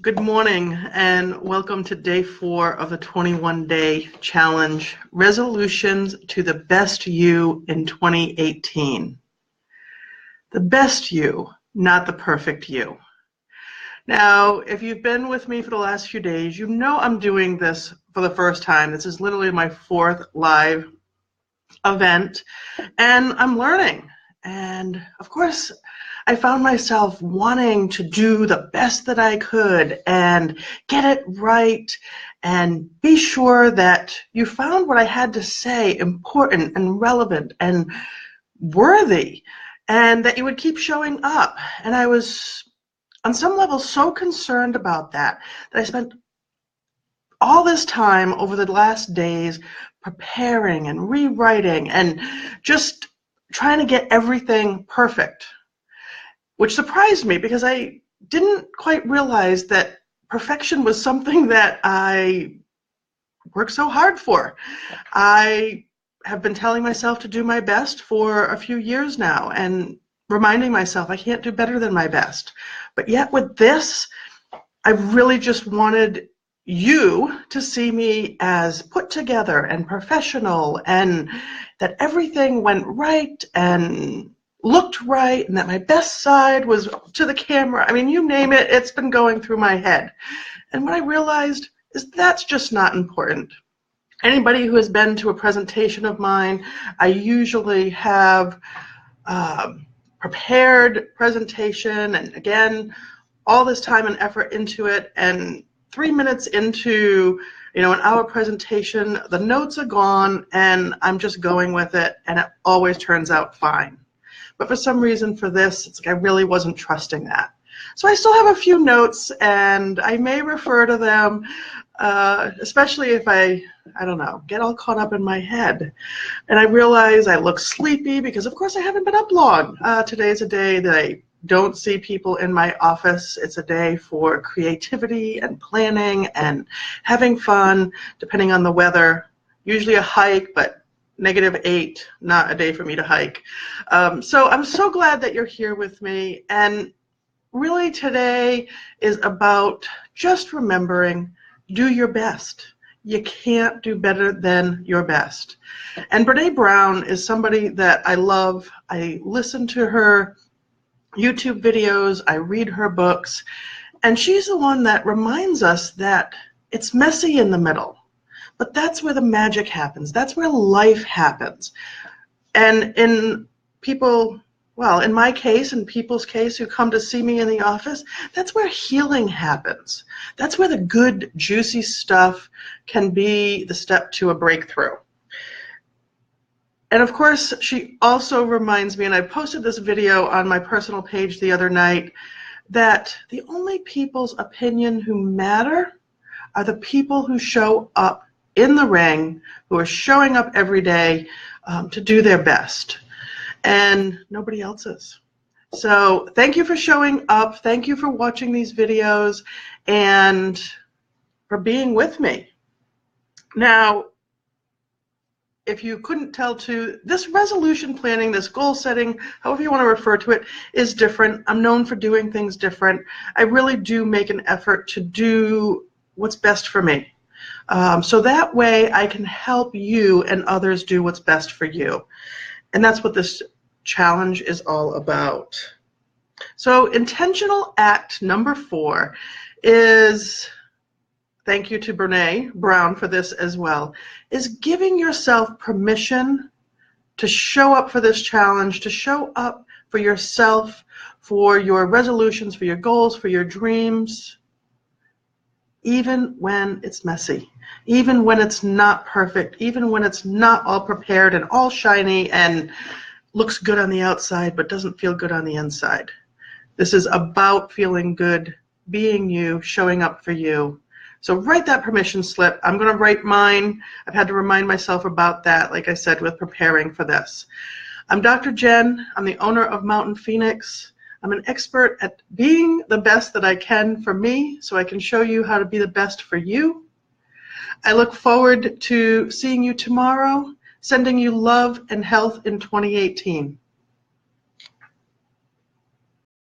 Good morning and welcome to day 4 of the 21-day challenge, resolutions to the best you in 2018. The best you, not the perfect you. Now, if you've been with me for the last few days, you know I'm doing this for the first time. This is literally my 4th live event and I'm learning. And of course, I found myself wanting to do the best that I could and get it right and be sure that you found what I had to say important and relevant and worthy and that you would keep showing up. And I was, on some level, so concerned about that I spent all this time over the last days preparing and rewriting and just trying to get everything perfect, which surprised me because I didn't quite realize that perfection was something that I worked so hard for. I have been telling myself to do my best for a few years now and reminding myself I can't do better than my best. But yet with this, I really just wanted you to see me as put together and professional and that everything went right and looked right and that my best side was to the camera. I mean, you name it, it's been going through my head. And what I realized is that's just not important. Anybody who has been to a presentation of mine, I usually have prepared presentation and again, all this time and effort into it, and 3 minutes into an hour presentation, the notes are gone and I'm just going with it and it always turns out fine. But for some reason for this, it's like I really wasn't trusting that. So I still have a few notes and I may refer to them, especially if I don't know, get all caught up in my head. And I realize I look sleepy because of course I haven't been up long. Today's a day that I don't see people in my office. It's a day for creativity and planning and having fun, depending on the weather. Usually a hike, but -8, not a day for me to hike. So I'm so glad that you're here with me. And really today is about just remembering, do your best. You can't do better than your best. And Brene Brown is somebody that I love. I listen to her YouTube videos, I read her books, and she's the one that reminds us that it's messy in the middle, but that's where the magic happens. That's where life happens. And in people, well, in my case, in people's case who come to see me in the office, that's where healing happens. That's where the good, juicy stuff can be the step to a breakthrough. And of course, she also reminds me, and I posted this video on my personal page the other night, that the only people's opinion who matter are the people who show up in the ring, who are showing up every day to do their best, and nobody else's. So thank you for showing up. Thank you for watching these videos and for being with me. Now, if you couldn't tell too, this resolution planning, this goal setting, however you want to refer to it, is different. I'm known for doing things different. I really do make an effort to do what's best for me. So that way I can help you and others do what's best for you. And that's what this challenge is all about. So intentional act number 4 is, thank you to Brene Brown for this as well, is giving yourself permission to show up for this challenge, to show up for yourself, for your resolutions, for your goals, for your dreams, even when it's messy, even when it's not perfect, even when it's not all prepared and all shiny and looks good on the outside but doesn't feel good on the inside. This is about feeling good, being you, showing up for you. So write that permission slip. I'm going to write mine. I've had to remind myself about that, like I said, with preparing for this. I'm Dr. Jen. I'm the owner of Mountain Phoenix. I'm an expert at being the best that I can for me so I can show you how to be the best for you. I look forward to seeing you tomorrow, sending you love and health in 2018.